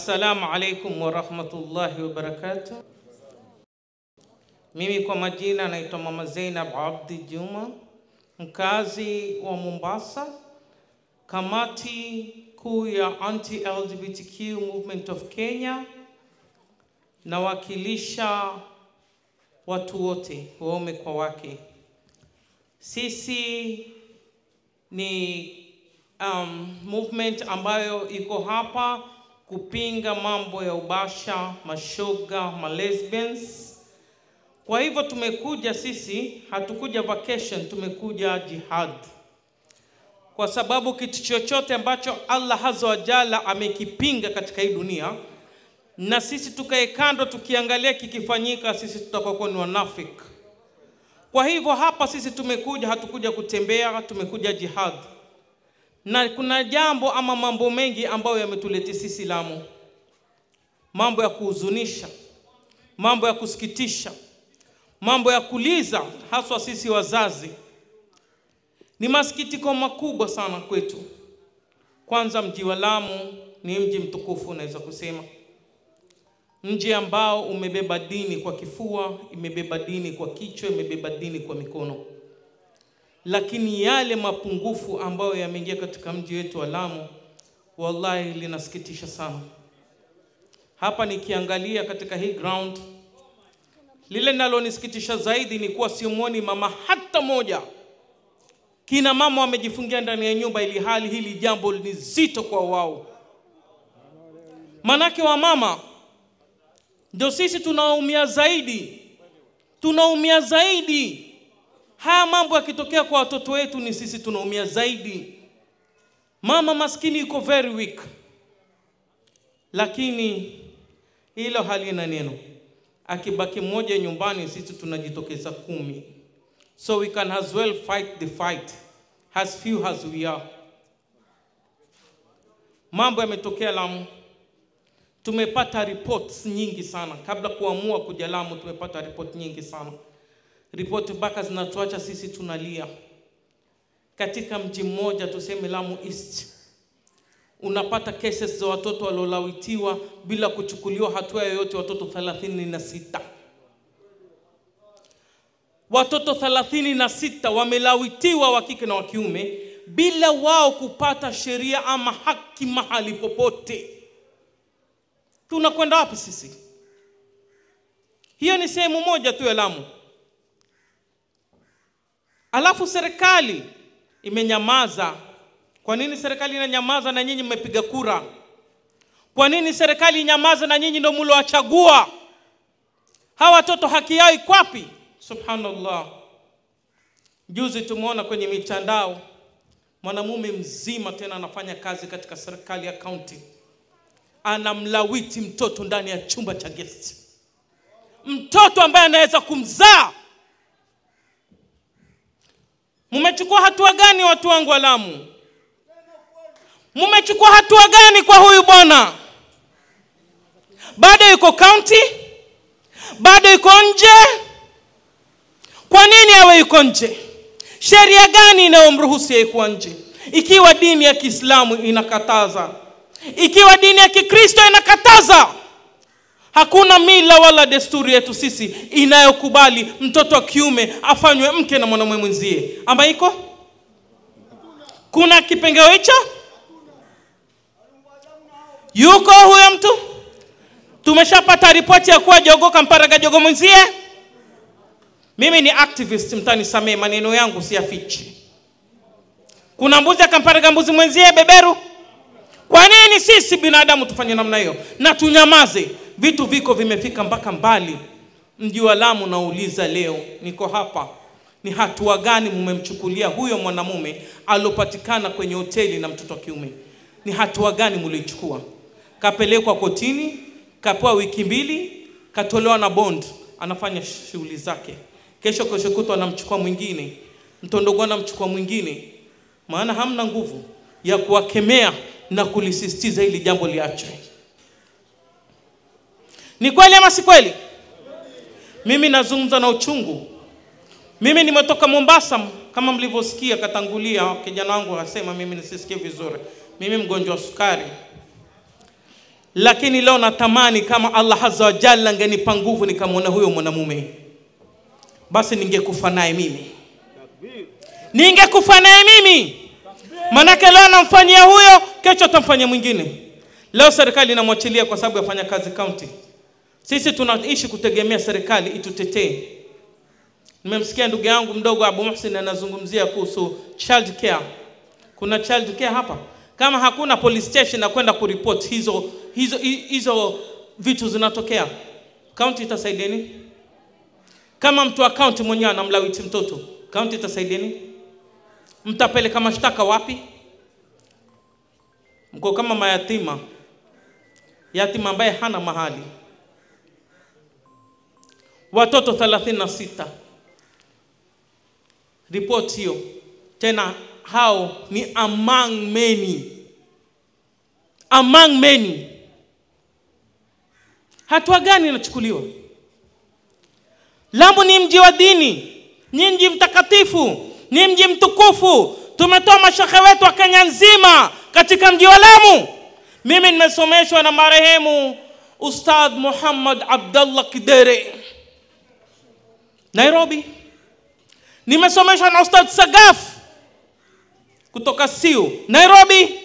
Assalamu alaikum wa rahmatullahi wa barakatuh. Mimi kwa majina naitwa Mama Zainab Abdi Juma, mkazi wa Mombasa, kamati kuu ya Anti-LGBTQ Movement of Kenya, nawakilisha watu wote, waume kwa wake. Sisi ni movement ambayo iko hapa kupinga mambo ya ubasha, mashoga, lesbians. Kwa hivyo tumekuja sisi, hatukuja vacation, tumekuja jihad. Kwa sababu kitu chochote ambacho Allah Azza wa Jalla amekipinga katika hii dunia, na sisi tukae kando tukiangalia kikifanyika, sisi tutakuwa ni wanafiki. Kwa hivyo hapa sisi tumekuja, hatukuja kutembea, tumekuja jihad. Na kuna jambo ama mambo mengi ambayo yametuletea sisi Lamu. Mambo ya kuhuzunisha, mambo ya kusikitisha, mambo ya kuliza, haswa sisi wazazi. Ni masikitiko makubwa sana kwetu. Kwanza mji wa Lamu ni mji mtukufu, naweza kusema. Mji ambao umebeba dini kwa kifua, imebeba dini kwa kichwa, imebeba dini kwa mikono. Lakini yale mapungufu ambayo yameingia katika mji wetu wa Lamu, wallahi linasikitisha sana. Hapa nikiangalia katika hii ground, lile nalonisikitisha zaidi ni kuwa simuoni mama hata moja. Kina mama wamejifungia ndani ya nyumba, ili hali hili jambo ni zito kwa wao. Manake wa mama ndio sisi tunaumia zaidi. Tunaumia zaidi. Haya mambo yakitokea kwa watoto wetu ni sisi tunaumia zaidi. Mama maskini yuko very weak. Lakini hilo halina neno. Akibaki mmoja nyumbani, sisi tunajitokeza 10. So we can as well fight the fight, as few as we are. Mambo yametokea Lamu. Tumepata reports nyingi sana. Kabla kuamua kuja Lamu tumepata report nyingi sana. Ripoti mpaka zinatuacha sisi tunalia. Katika mji mmoja tuseme Lamu East, unapata cases za watoto waliolawitiwa bila kuchukuliwa hatua yoyote, watoto 36. Watoto 36 wamelawitiwa, wa kike na wa kiume, bila wao kupata sheria ama haki mahali popote. Tunakwenda wapi sisi? Hiyo ni sehemu moja tu ya Lamu. Alafu serikali imenyamaza. Kwa nini serikali inanyamaza na nyinyi mmepiga kura? Kwa nini serikali inyamaza na nyinyi ndio mliowachagua? Hawa watoto haki yao iko wapi? Subhanallah. Juzi tumeona kwenye mitandao mwanamume mzima, tena anafanya kazi katika serikali ya county, anamlawiti mtoto ndani ya chumba cha guest. Mtoto ambaye anaweza kumzaa. Mumechukua hatua gani watu wangu wa Lamu? Mumechukua hatua gani kwa huyu bwana? Bado yuko county? Bado yuko nje? Kwa nini awe yuko nje? Sheria gani inayomruhusu yeye kuwa nje? Ikiwa dini ya Kiislamu inakataza, ikiwa dini ya Kikristo inakataza, hakuna mila wala desturi yetu sisi inayokubali mtoto wa kiume afanywe mke na mwanamume mwenzie. Ama iko? Kuna kipengeo hicho? Yuko huyo mtu? Tumeshapata ripoti ya kuwa jogo kamparaga jogo mwenzie? Mimi ni activist, mtanisamee, maneno yangu siyafichi. Kuna mbuzi kamparaga mbuzi mwenzie beberu? Kwa nini sisi binadamu tufanye namna hiyo na tunyamaze? Vitu viko vimefika mpaka mbali. Mji wa Lamu nauliza leo, niko hapa, ni hatua gani mmemchukulia huyo mwanamume alopatikana kwenye hoteli na mtoto wa kiume? Ni hatua gani mlichukua? Kapelekwa kotini, kapewa wiki 2, katolewa na bond, anafanya shughuli zake. Kesho kutwa anamchukua mwingine, mtondogo anamchukua mwingine. Maana hamna nguvu ya kuwakemea na kulisisitiza ili jambo liachwe. Ni kweli ama si kweli? Mimi nazungumza na uchungu. Mimi nimetoka Mombasa, kama mlivyosikia katangulia kijana wangu akasema mimi nisisikie vizuri. Mimi mgonjwa wa sukari. Lakini leo natamani kama Allah Azza wa Jalla angenipa nguvu nikamwona huyo mwanamume, basi ningekufa naye mimi. Ningekufa naye mimi. Manake leo namfanyia huyo, kesho atamfanyia mwingine. Leo serikali inamwachilia kwa sababu yafanya kazi county. Sisi tunaishi kutegemea serikali itutetee. Nimemsikia ndugu yangu mdogo Abu Muhsin anazungumzia kuhusu child care. Kuna child care hapa? Kama hakuna police station na kwenda kuripoti hizo vitu zinatokea, county itasaidia nini? Kama mtu wa county mwenyewe anamlawiti mtoto, county itasaidia nini? Mtapeleka mashtaka wapi? Mko kama mayatima, yatima ambaye hana mahali. Watoto 36. Report hiyo. Tena hao ni among many. Among many. Hatua gani inachukuliwa? Lamu ni mji wa dini, ni mji mtakatifu, ni mji mtukufu. Tumetoa mashekhe wetu wa Kenya nzima katika mji wa Lamu. Mimi nimesomeshwa na marehemu Ustadh Muhammad Abdullah Kidere Nairobi. Nimesomeshwa na Ustadh Sagaf kutoka Siu Nairobi.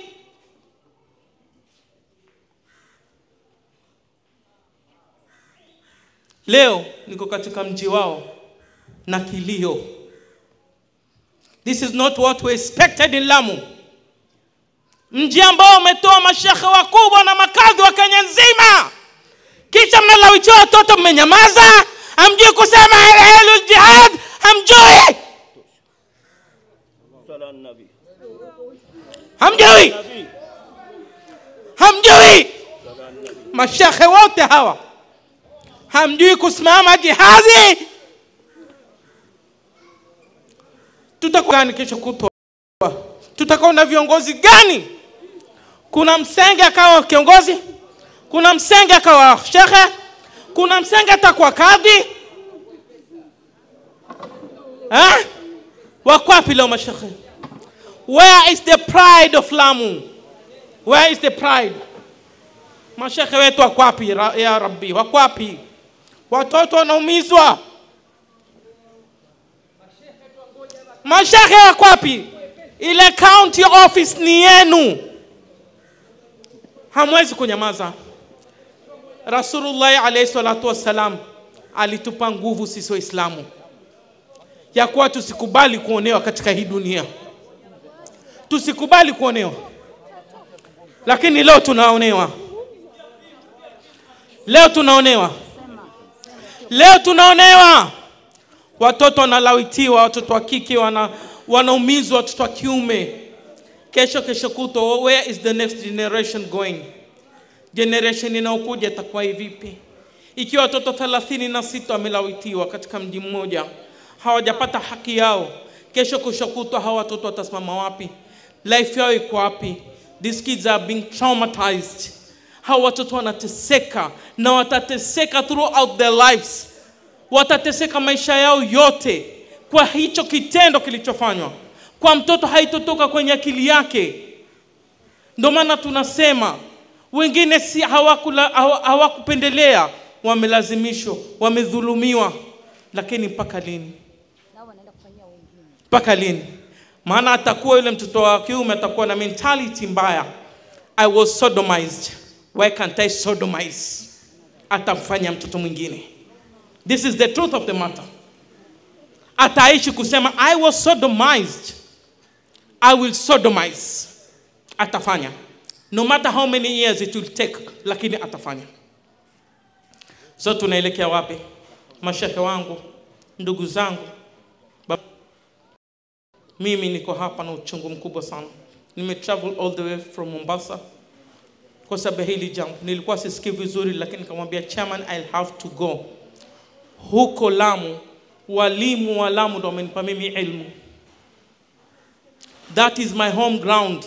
Leo niko katika mji wao na kilio. This is not what we expected in Lamu. Mji ambao umetoa mashekhe wakubwa na makadhi wa Kenya nzima. Kisha mnalawichwa watoto mmenyamaza, hamjui kusema ahlul jihad, hamjui. Hamjui. Hamjui. Mashekhe wote hawa hamjui kusimama jihadi. Tutakuwa gani kesho kutwa? Tutakuwa na viongozi gani? Kuna msenge akawa kiongozi, kuna msenge akawa shekhe, kuna msenge atakuwa kadhi. Wako wapi leo mashekhe? Where is the pride of Lamu? Where is the pride? Mashekhe wetu wako wapi ya Rabbi? Wako wapi? Watoto wanaumizwa. Mashekhe wako wapi? Ile county office ni yenu. Hamwezi kunyamaza. Rasulullah alayhi salatu wasalam alitupa nguvu sisi Waislamu ya kuwa tusikubali kuonewa katika hii dunia. Tusikubali kuonewa. Lakini leo tunaonewa. Leo tunaonewa. Leo tunaonewa. Watoto wanalawitiwa, watoto wa kike wanaumizwa, watoto wa kiume. Kesho kuto, where is the next generation going? Generation inayokuja itakuwa vipi? Ikiwa watoto 36 wamelawitiwa katika mji mmoja, hawajapata haki yao, kesho kuto hawa watoto watasimama wapi? Life yao iko wapi? These kids are being traumatized. Hawa watoto wanateseka na watateseka throughout their lives. Watateseka maisha yao yote kwa hicho kitendo kilichofanywa. Kwa mtoto haitotoka kwenye akili yake. Ndio maana tunasema wengine si hawakupendelea, wamelazimishwa, wamedhulumiwa. Lakini mpaka lini? Mpaka lini? Maana atakuwa yule mtoto wa kiume atakuwa na mentality mbaya. I was sodomized. Why can't I sodomize? Atafanya mtoto mwingine. This is the truth of the matter. Ataishi kusema I was sodomized, I will sodomize. Atafanya. No matter how many years it will take, lakini atafanya. So tunaelekea wapi? Mashekhe wangu, ndugu zangu, mimi niko hapa na uchungu mkubwa sana. Travel all the way from Mombasa kwa sababu hili jambo. Nilikuwa sisikii vizuri, lakini nikamwambia chairman I'll have to go. Huko Lamu, walimu wa Lamu ndio wamenipa mimi ilmu. That is my home ground.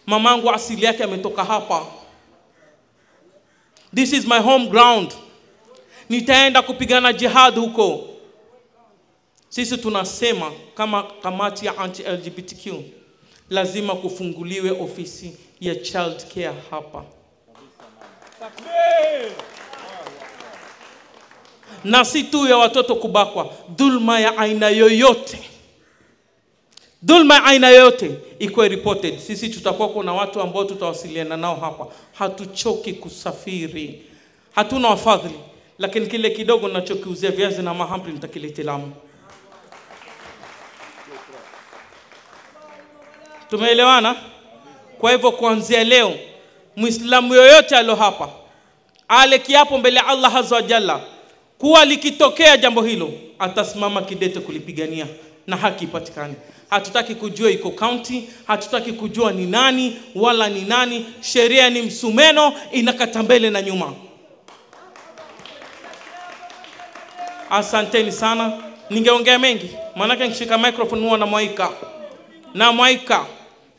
Mamangu asili yake ametoka hapa. This is my home ground. Nitaenda kupigana jihad huko. Sisi tunasema kama kamati ya anti-LGBTQ lazima kufunguliwe ofisi ya child care hapa. na si tu ya watoto kubakwa, dhulma ya aina yoyote. Dhulma ya aina yoyote iko reported. Sisi tutakuwa kuna watu ambao tutawasiliana nao hapa. Hatuchoki kusafiri. Hatuna wafadhili, lakini kile kidogo ninachokiuzia viazi na mahamri nitakileta Lamu. Tumeelewana? Kwa hivyo kuanzia leo Muislamu yoyote alo hapa ale kiapo mbele Allah Azza wa Jalla kuwa likitokea jambo hilo atasimama kidete kulipigania na haki ipatikane. Hatutaki kujua iko county, hatutaki kujua ni nani wala ni nani. Sheria ni msumeno, inakata mbele na nyuma. Asanteni sana. Ningeongea mengi, maana nikishika microphone huwa na mwaika,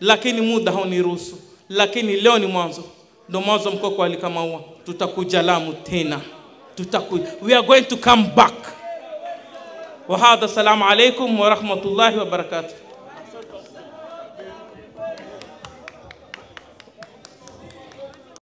lakini muda hauniruhusu. Lakini leo ni mwanzo. Ndio mwanzo mkoko alikamaua. Tutakuja Lamu tena. We are going to come back. Wa hadha, salamu alaykum wa rahmatullahi wa barakatuh.